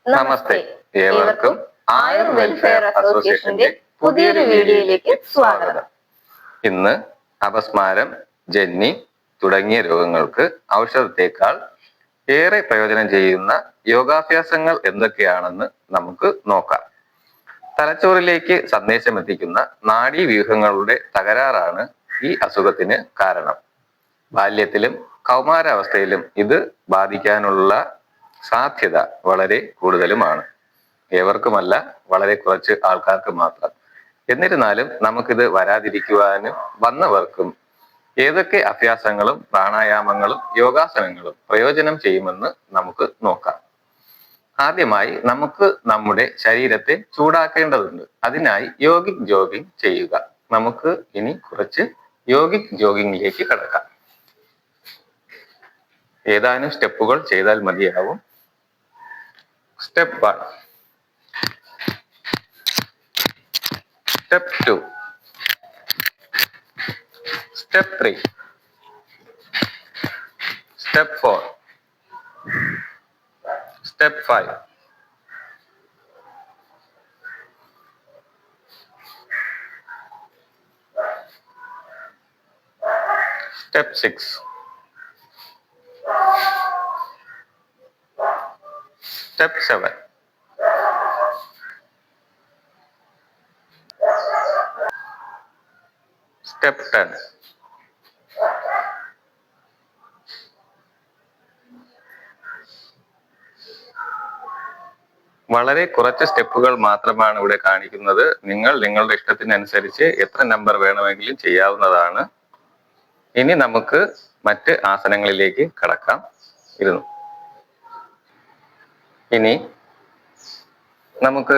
നമസ്തേ. ഏവർക്കും ആയുർ വെൽഫെയർ അസോസിയേഷന്റെ പുതിയൊരു വീഡിയോയിലേക്ക് സ്വാഗതം. ഇന്ന് അപസ്മാരം, ജന്നി തുടങ്ങിയ രോഗങ്ങൾക്ക് ഔഷധത്തെക്കാൾ ഏറെ പ്രയോജനം ചെയ്യുന്ന യോഗാഭ്യാസങ്ങൾ എന്തൊക്കെയാണെന്ന് നമുക്ക് നോക്കാം. തലച്ചോറിലേക്ക് സന്ദേശം എത്തിക്കുന്ന നാഡീവ്യൂഹങ്ങളുടെ തകരാറാണ് ഈ അസുഖത്തിന് കാരണം. ബാല്യത്തിലും കൗമാരാവസ്ഥയിലും ഇത് ബാധിക്കാനുള്ള സാധ്യത വളരെ കൂടുതലുമാണ്. ഏവർക്കുമല്ല, വളരെ കുറച്ച് ആൾക്കാർക്ക് മാത്രം. എന്നിരുന്നാലും നമുക്കിത് വരാതിരിക്കുവാനും വന്നവർക്കും ഏതൊക്കെ അഭ്യാസങ്ങളും പ്രാണായാമങ്ങളും യോഗാസനങ്ങളും പ്രയോജനം ചെയ്യുമെന്ന് നമുക്ക് നോക്കാം. ആദ്യമായി നമുക്ക് നമ്മുടെ ശരീരത്തെ ചൂടാക്കേണ്ടതുണ്ട്. അതിനായി യോഗിക് ജോഗിങ് ചെയ്യുക. നമുക്ക് ഇനി കുറച്ച് യോഗിക് ജോഗിങ്ങിലേക്ക് കടക്കാം. ഏതാനും സ്റ്റെപ്പുകൾ ചെയ്താൽ മതിയാവും. Step 1, Step 2, Step 3, Step 4, Step 5, Step 6, Step 7, Step 10, വളരെ കുറച്ച് സ്റ്റെപ്പുകൾ മാത്രമാണ് ഇവിടെ കാണിക്കുന്നത്. നിങ്ങൾ നിങ്ങളുടെ ഇഷ്ടത്തിനനുസരിച്ച് എത്ര നമ്പർ വേണമെങ്കിലും ചെയ്യാവുന്നതാണ്. ഇനി നമുക്ക് മറ്റ് ആസനങ്ങളിലേക്ക് കടക്കാം. ഇരുന്നു. ഇനി നമുക്ക്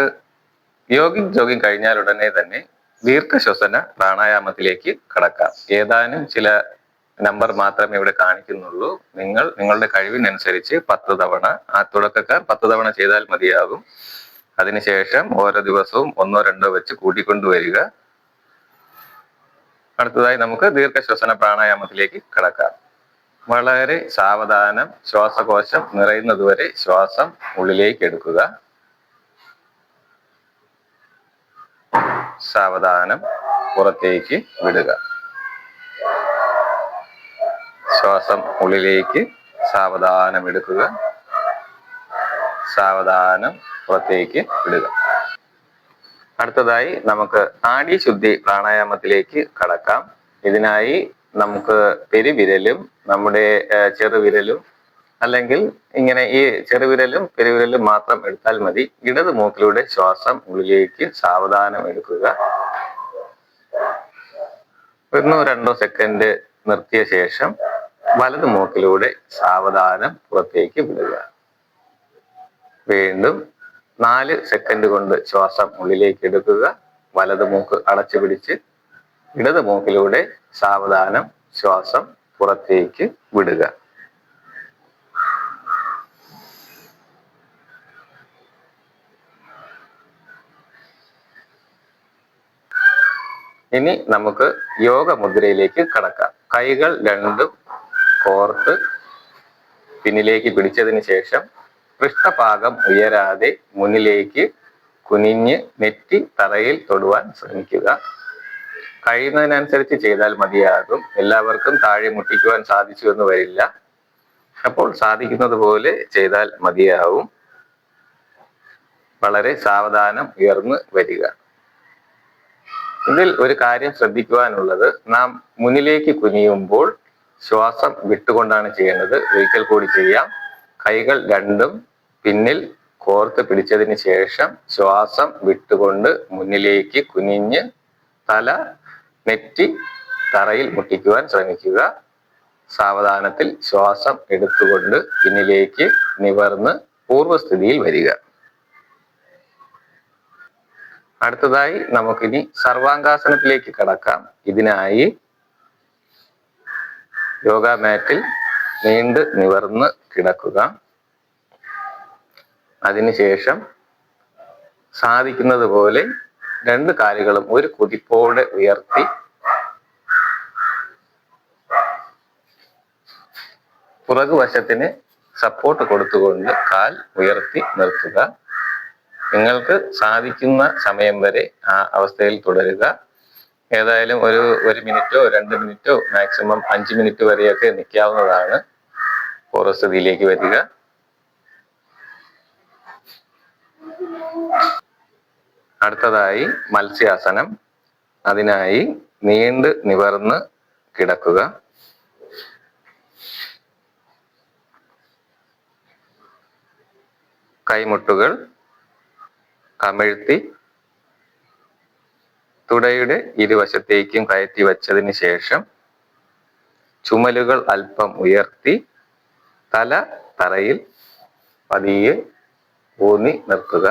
യോഗിക് ജോഗിങ് കഴിഞ്ഞാൽ ഉടനെ തന്നെ ദീർഘശ്വസന പ്രാണായാമത്തിലേക്ക് കടക്കാം. ഏതാനും ചില നമ്പർ മാത്രമേ ഇവിടെ കാണിക്കുന്നുള്ളൂ. നിങ്ങൾ നിങ്ങളുടെ കഴിവിനനുസരിച്ച് 10 തവണ, തുടക്കക്കാർ 10 തവണ ചെയ്താൽ മതിയാകും. അതിനുശേഷം ഓരോ ദിവസവും 1-2 വെച്ച് കൂട്ടിക്കൊണ്ടുവരിക. അടുത്തതായി നമുക്ക് ദീർഘശ്വസന പ്രാണായാമത്തിലേക്ക് കടക്കാം. വളരെ സാവധാനം ശ്വാസകോശം നിറയുന്നതുവരെ ശ്വാസം ഉള്ളിലേക്ക് എടുക്കുക. സാവധാനം പുറത്തേക്ക് വിടുക. ശ്വാസം ഉള്ളിലേക്ക് സാവധാനം എടുക്കുക. സാവധാനം പുറത്തേക്ക് വിടുക. അടുത്തതായി നമുക്ക് നാഡീശുദ്ധി പ്രാണായാമത്തിലേക്ക് കടക്കാം. ഇതിനായി നമുക്ക് പെരുവിരലും നമ്മുടെ ചെറുവിരലും, അല്ലെങ്കിൽ ഇങ്ങനെ ഈ ചെറുവിരലും പെരുവിരലും മാത്രം എടുത്താൽ മതി. ഇടത് മൂക്കിലൂടെ ശ്വാസം ഉള്ളിലേക്ക് സാവധാനം എടുക്കുക. 1-2 സെക്കൻഡ് നിർത്തിയ ശേഷം വലത് മൂക്കിലൂടെ സാവധാനം പുറത്തേക്ക് വിടുക. വീണ്ടും 4 സെക്കൻഡ് കൊണ്ട് ശ്വാസം ഉള്ളിലേക്ക് എടുക്കുക. വലത് മൂക്ക് അടച്ചു പിടിച്ച് ഇടത് മൂക്കിലൂടെ സാവധാനം ശ്വാസം പുറത്തേക്ക് വിടുക. ഇനി നമുക്ക് യോഗ മുദ്രയിലേക്ക് കടക്കാം. കൈകൾ രണ്ടും കോർത്ത് പിന്നിലേക്ക് പിടിച്ചതിന് ശേഷം പൃഷ്ഠഭാഗം ഉയരാതെ മുന്നിലേക്ക് കുനിഞ്ഞ് നെറ്റി തറയിൽ തൊടുവാൻ ശ്രമിക്കുക. കഴിയുന്നതിനനുസരിച്ച് ചെയ്താൽ മതിയാകും. എല്ലാവർക്കും താഴെ മുട്ടിക്കുവാൻ സാധിച്ചു എന്ന് വരില്ല. അപ്പോൾ സാധിക്കുന്നത് പോലെ ചെയ്താൽ മതിയാവും. വളരെ സാവധാനം ഉയർന്നു വരിക. ഇതിൽ ഒരു കാര്യം ശ്രദ്ധിക്കുവാനുള്ളത്, നാം മുന്നിലേക്ക് കുനിയുമ്പോൾ ശ്വാസം വിട്ടുകൊണ്ടാണ് ചെയ്യേണ്ടത്. ഒരിക്കൽ കൂടി ചെയ്യാം. കൈകൾ രണ്ടും പിന്നിൽ കോർത്ത് പിടിച്ചതിന് ശേഷം ശ്വാസം വിട്ടുകൊണ്ട് മുന്നിലേക്ക് കുനിഞ്ഞ് തല നെറ്റി തറയിൽ മുട്ടിക്കുവാൻ ശ്രമിക്കുക. സാവധാനത്തിൽ ശ്വാസം എടുത്തുകൊണ്ട് പിന്നിലേക്ക് നിവർന്ന് പൂർവ്വസ്ഥിതിയിൽ വരിക. അടുത്തതായി നമുക്കിനി സർവാംഗാസനത്തിലേക്ക് കടക്കാം. ഇതിനായി യോഗ മാറ്റിൽ നീണ്ട് നിവർന്ന് കിടക്കുക. അതിനുശേഷം സാധിക്കുന്നത് പോലെ 2 കാലുകളും ഒരു കുതിപ്പോടെ ഉയർത്തി പുറകുവശത്തിന് സപ്പോർട്ട് കൊടുത്തുകൊണ്ട് കാൽ ഉയർത്തി നിർത്തുക. നിങ്ങൾക്ക് സാധിക്കുന്ന സമയം വരെ ആ അവസ്ഥയിൽ തുടരുക. ഏതായാലും ഒരു മിനിറ്റോ 2 മിനിറ്റോ മാക്സിമം 5 മിനിറ്റ് വരെയൊക്കെ നിൽക്കാവുന്നതാണ്. പൂർവ്വസ്ഥിതിയിലേക്ക് വരിക. അടുത്തതായി മത്സ്യാസനം. അതിനായി നീണ്ട് നിവർന്ന് കിടക്കുക. കൈമുട്ടുകൾ കമിഴ്ത്തി തുടയുടെ ഇരുവശത്തേക്കും കയറ്റി വച്ചതിന് ശേഷം ചുമലുകൾ അല്പം ഉയർത്തി തല തറയിൽ പതിയെ ഊന്നി നിർത്തുക.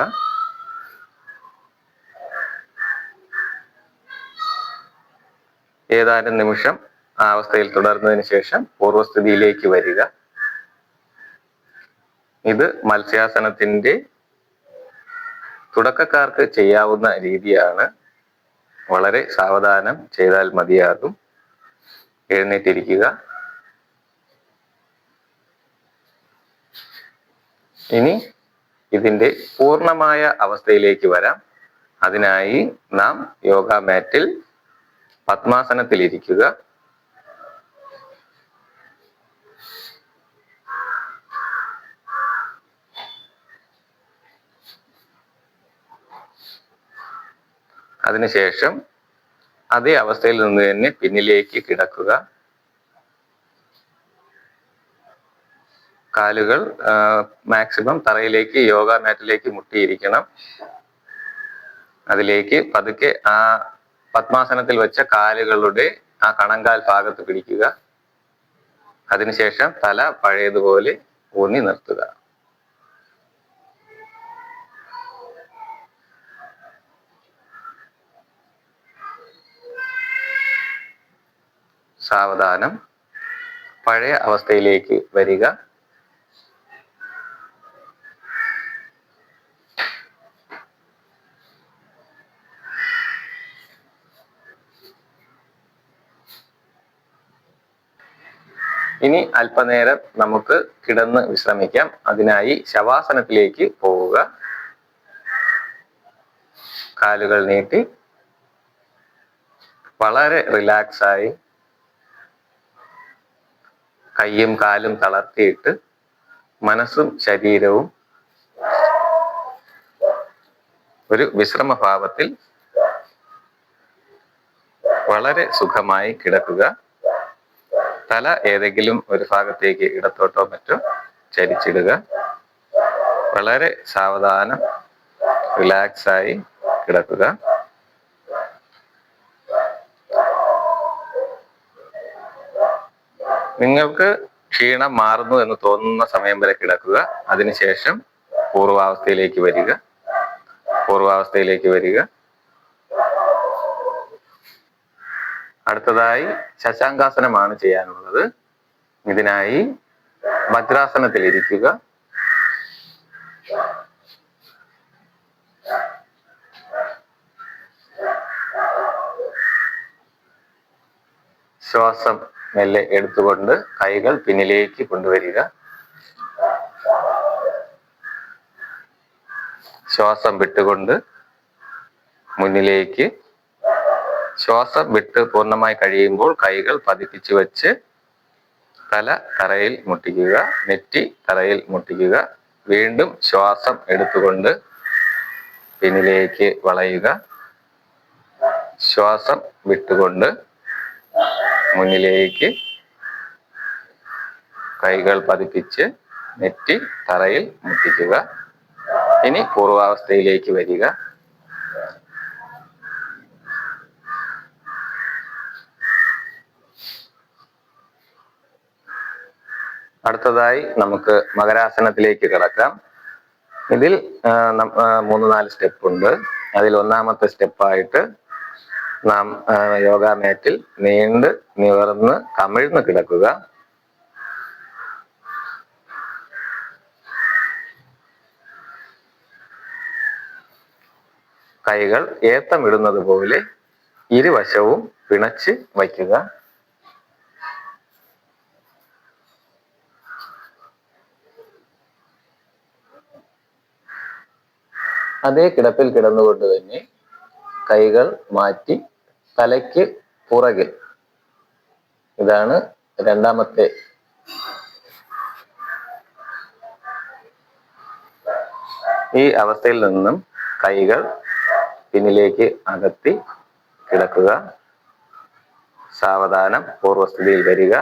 ഏതാനും നിമിഷം ആ അവസ്ഥയിൽ തുടർന്നതിന് ശേഷം പൂർവ്വസ്ഥിതിയിലേക്ക് വരിക. ഇത് മത്സ്യാസനത്തിന്റെ തുടക്കക്കാർക്ക് ചെയ്യാവുന്ന രീതിയാണ്. വളരെ സാവധാനം ചെയ്താൽ മതിയാകും. എഴുന്നേറ്റിരിക്കുക. ഇനി ഇതിന്റെ പൂർണ്ണമായ അവസ്ഥയിലേക്ക് വരാം. അതിനായി നാം യോഗ മാറ്റിൽ പത്മാസനത്തിൽ ഇരിക്കുക. അതിനുശേഷം അതേ അവസ്ഥയിൽ നിന്ന് തന്നെ പിന്നിലേക്ക് കിടക്കുക. കാലുകൾ മാക്സിമം തറയിലേക്ക് യോഗ മാറ്റിലേക്ക് മുട്ടിയിരിക്കണം. അതിലേക്ക് പതുക്കെ ആ പത്മാസനത്തിൽ വെച്ച കാലുകളുടെ ആ കണങ്കാൽ ഭാഗത്ത് പിടിക്കുക. അതിനുശേഷം തല പഴയതുപോലെ ഊന്നി നിർത്തുക. സാവധാനം പഴയ അവസ്ഥയിലേക്ക് വരിക. ഇനി അല്പനേരം നമുക്ക് കിടന്ന് വിശ്രമിക്കാം. അതിനായി ശവാസനത്തിലേക്ക് പോവുക. കാലുകൾ നീട്ടി വളരെ റിലാക്സ് ആയി കൈയും കാലും തളർത്തിയിട്ട് മനസ്സും ശരീരവും ഒരു വിശ്രമഭാവത്തിൽ വളരെ സുഖമായി കിടക്കുക. തല ഏതെങ്കിലും ഒരു ഭാഗത്തേക്ക് ഇടത്തോട്ടോ മറ്റോ ചരിച്ചിടുക. വളരെ സാവധാനം റിലാക്സ് ആയി കിടക്കുക. നിങ്ങൾക്ക് ക്ഷീണം മാറുന്നു എന്ന് തോന്നുന്ന സമയം വരെ കിടക്കുക. അതിനുശേഷം പൂർവാവസ്ഥയിലേക്ക് വരിക. അടുത്തതായി ശശാങ്കാസനമാണ് ചെയ്യാനുള്ളത്. ഇതിനായി വജ്രാസനത്തിൽ ഇരിക്കുക. ശ്വാസം മെല്ലെ എടുത്തുകൊണ്ട് കൈകൾ പിന്നിലേക്ക് കൊണ്ടുവരിക. ശ്വാസം വിട്ടുകൊണ്ട് മുന്നിലേക്ക്. ശ്വാസം വിട്ട് പൂർണ്ണമായി കഴിയുമ്പോൾ കൈകൾ പതിപ്പിച്ച് വെച്ച് തല തറയിൽ മുട്ടിക്കുക, നെറ്റി തറയിൽ മുട്ടിക്കുക. വീണ്ടും ശ്വാസം എടുത്തുകൊണ്ട് പിന്നിലേക്ക് വളയുക. ശ്വാസം വിട്ടുകൊണ്ട് മുന്നിലേക്ക്, കൈകൾ പതിപ്പിച്ച് നെറ്റി തറയിൽ മുട്ടിക്കുക. ഇനി പൂർവാവസ്ഥയിലേക്ക് വരിക. അടുത്തതായി നമുക്ക് മകരാസനത്തിലേക്ക് കിടക്കാം. ഇതിൽ 3-4 സ്റ്റെപ്പ് ഉണ്ട്. അതിൽ ഒന്നാമത്തെ സ്റ്റെപ്പായിട്ട് നാം യോഗ മാറ്റിൽ നീണ്ട് നിവർന്ന് കമിഴ്ന്ന് കിടക്കുക. കൈകൾ ഏത്തമിടുന്നത് പോലെ ഇരുവശവും പിണച്ച് വയ്ക്കുക. അതേ കിടപ്പിൽ കിടന്നുകൊണ്ട് തന്നെ കൈകൾ മാറ്റി തലയ്ക്ക് പുറകിൽ, ഇതാണ് രണ്ടാമത്തെ. ഈ അവസ്ഥയിൽ നിന്നും കൈകൾ പിന്നിലേക്ക് അകത്തി കിടക്കുക. സാവധാനം പൂർവസ്ഥിതിയിൽ വരിക.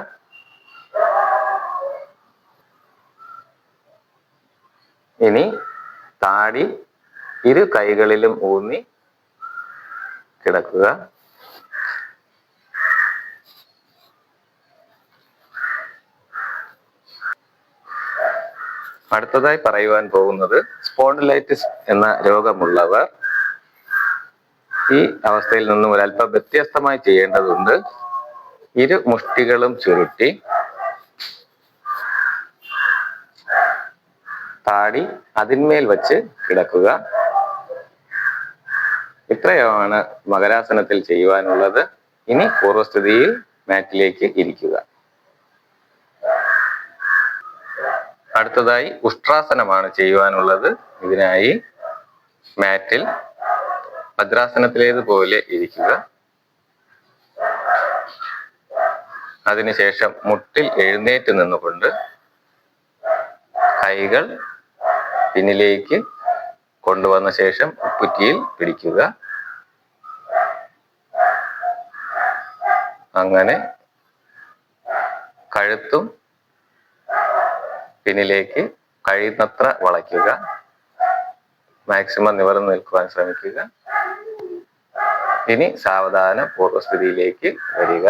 ഇനി താടി ഇരു കൈകളിലും ഊന്നി കിടക്കുക. അടുത്തതായി പറയുവാൻ പോകുന്നത്, സ്പോണ്ടിലൈറ്റിസ് എന്ന രോഗമുള്ളവർ ഈ അവസ്ഥയിൽ നിന്നും ഒരല്പം വ്യത്യസ്തമായി ചെയ്യേണ്ടതുണ്ട്. ഇരു മുഷ്ടികളും ചുരുട്ടി താടി അതിന്മേൽ വച്ച് കിടക്കുക. ഇത്രയുമാണ് മകരാസനത്തിൽ ചെയ്യുവാനുള്ളത്. ഇനി പൂർവസ്ഥിതിയിൽ മാറ്റിലേക്ക് ഇരിക്കുക. അടുത്തതായി ഉഷ്ട്രാസനമാണ് ചെയ്യുവാനുള്ളത്. ഇതിനായി മാറ്റിൽ ഭദ്രാസനത്തിലേതുപോലെ ഇരിക്കുക. അതിനുശേഷം മുട്ടിൽ എഴുന്നേറ്റ് നിന്നുകൊണ്ട് കൈകൾ പിന്നിലേക്ക് കൊണ്ടുവന്ന ശേഷം ഉപ്പുറ്റിയിൽ പിടിക്കുക. അങ്ങനെ കഴുത്തും പിന്നിലേക്ക് കഴിയുന്നത്ര വളയ്ക്കുക. മാക്സിമം നിവർന്നു നിൽക്കുവാൻ ശ്രമിക്കുക. ഇനി സാവധാനം പൂർവസ്ഥിതിയിലേക്ക് വരിക.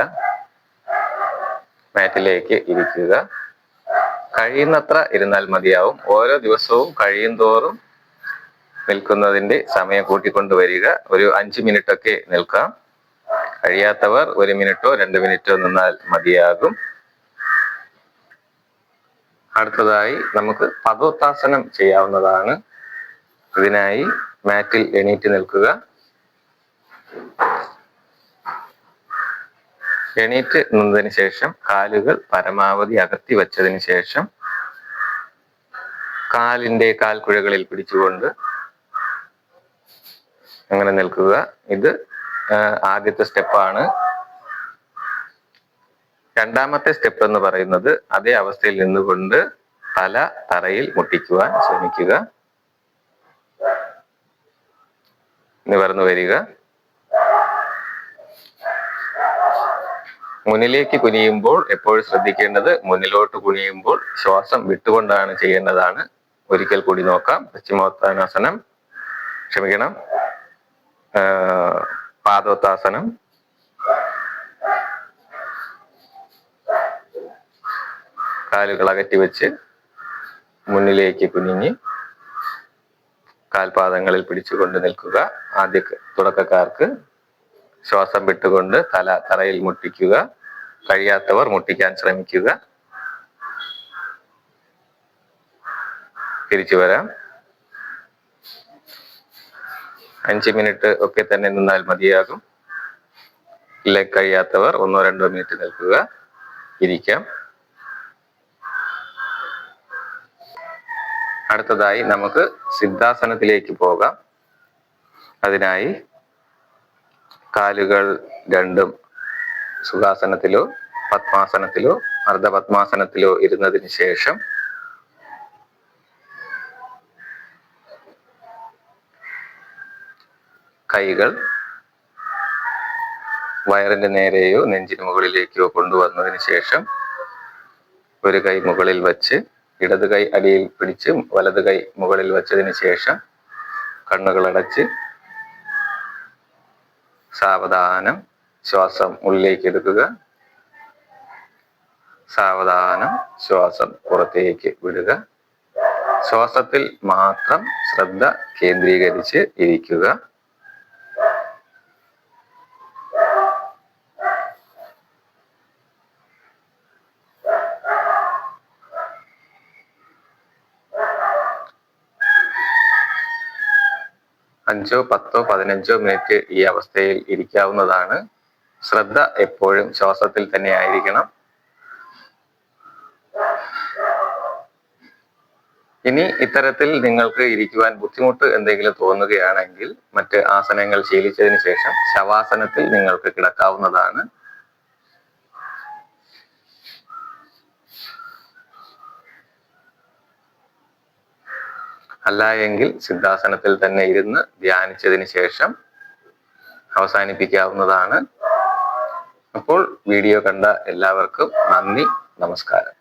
മാറ്റിലേക്ക് ഇരിക്കുക. കഴിയുന്നത്ര ഇരുന്നാൽ മതിയാവും. ഓരോ ദിവസവും കഴിയും തോറും നിൽക്കുന്നതിന്റെ സമയം കൂട്ടിക്കൊണ്ട് വരിക. ഒരു 5 മിനിറ്റ് ഒക്കെ നിൽക്കാം. കഴിയാത്തവർ 1 മിനിറ്റോ 2 മിനിറ്റോ നിന്നാൽ മതിയാകും. അടുത്തതായി നമുക്ക് പദോത്താസനം ചെയ്യാവുന്നതാണ്. ഇതിനായി മാറ്റിൽ എണീറ്റ് നിൽക്കുക. എണീറ്റ് നിന്നതിന് ശേഷം കാലുകൾ പരമാവധി അകത്തി വച്ചതിന് ശേഷം കാലിന്റെ കാൽക്കുഴകളിൽ പിടിച്ചുകൊണ്ട് അങ്ങനെ നിൽക്കുക. ഇത് ആദ്യത്തെ സ്റ്റെപ്പാണ്. രണ്ടാമത്തെ സ്റ്റെപ്പ് എന്ന് പറയുന്നത് അതേ അവസ്ഥയിൽ നിന്നുകൊണ്ട് തല തറയിൽ മുട്ടിക്കുവാൻ ശ്രമിക്കുക. നിവർന്നു വരിക. മുന്നിലേക്ക് കുനിയുമ്പോൾ എപ്പോഴും ശ്രദ്ധിക്കേണ്ടത്, മുന്നിലോട്ട് കുനിയുമ്പോൾ ശ്വാസം വിട്ടുകൊണ്ടാണ് ചെയ്യേണ്ടതാണ്. ഒരിക്കൽ കൂടി നോക്കാം. പശ്ചിമോത്താനാസനം, ക്ഷമിക്കണം, പാദോത്താസനം. കാലുകൾ അകറ്റി വെച്ച് മുന്നിലേക്ക് കുനിഞ്ഞ് കാൽപാദങ്ങളിൽ പിടിച്ചുകൊണ്ട് നിൽക്കുക. തുടക്കക്കാർക്ക് ശ്വാസം വിട്ടുകൊണ്ട് തല തറയിൽ മുട്ടിക്കുക. കഴിയാത്തവർ മുട്ടിക്കാൻ ശ്രമിക്കുക. തിരിച്ചു വരാം. 5 മിനിറ്റ് ഒക്കെ തന്നെ നിന്നാൽ മതിയാകും. ഇല്ല, കഴിയാത്തവർ 1-2 മിനിറ്റ് നിൽക്കുക. ഇരിക്കാം. അടുത്തതായി നമുക്ക് സിദ്ധാസനത്തിലേക്ക് പോകാം. അതിനായി കാലുകൾ രണ്ടും സുഖാസനത്തിലോ പത്മാസനത്തിലോ അർദ്ധപത്മാസനത്തിലോ ഇരുന്നതിന് ശേഷം കൈകൾ വയറിന്റെ നേരെയോ നെഞ്ചിന് മുകളിലേക്കോ കൊണ്ടുവന്നതിന് ശേഷം ഒരു കൈ മുകളിൽ വച്ച് ഇടത് കൈ അടിയിൽ പിടിച്ച് വലത് കൈ മുകളിൽ വച്ചതിന് ശേഷം കണ്ണുകൾ അടച്ച് സാവധാനം ശ്വാസം ഉള്ളിലേക്ക് എടുക്കുക. സാവധാനം ശ്വാസം പുറത്തേക്ക് വിടുക. ശ്വാസത്തിൽ മാത്രം ശ്രദ്ധ കേന്ദ്രീകരിച്ച് ഇരിക്കുക. അഞ്ചോ 10, 15 മിനിറ്റ് ഈ അവസ്ഥയിൽ ഇരിക്കാവുന്നതാണ്. ശ്രദ്ധ എപ്പോഴും ശ്വാസത്തിൽ തന്നെ ആയിരിക്കണം. ഇനി ഇത്തരത്തിൽ നിങ്ങൾക്ക് ഇരിക്കുവാൻ ബുദ്ധിമുട്ട് എന്തെങ്കിലും തോന്നുകയാണെങ്കിൽ മറ്റ് ആസനങ്ങൾ ശീലിച്ചതിന് ശേഷം ശവാസനത്തിൽ നിങ്ങൾക്ക് കിടക്കാവുന്നതാണ്. അല്ല എങ്കിൽ സിദ്ധാസനത്തിൽ തന്നെ ഇരുന്ന് ധ്യാനിച്ചതിന് ശേഷം അവസാനിപ്പിക്കാവുന്നതാണ്. അപ്പോൾ വീഡിയോ കണ്ട എല്ലാവർക്കും നന്ദി, നമസ്കാരം.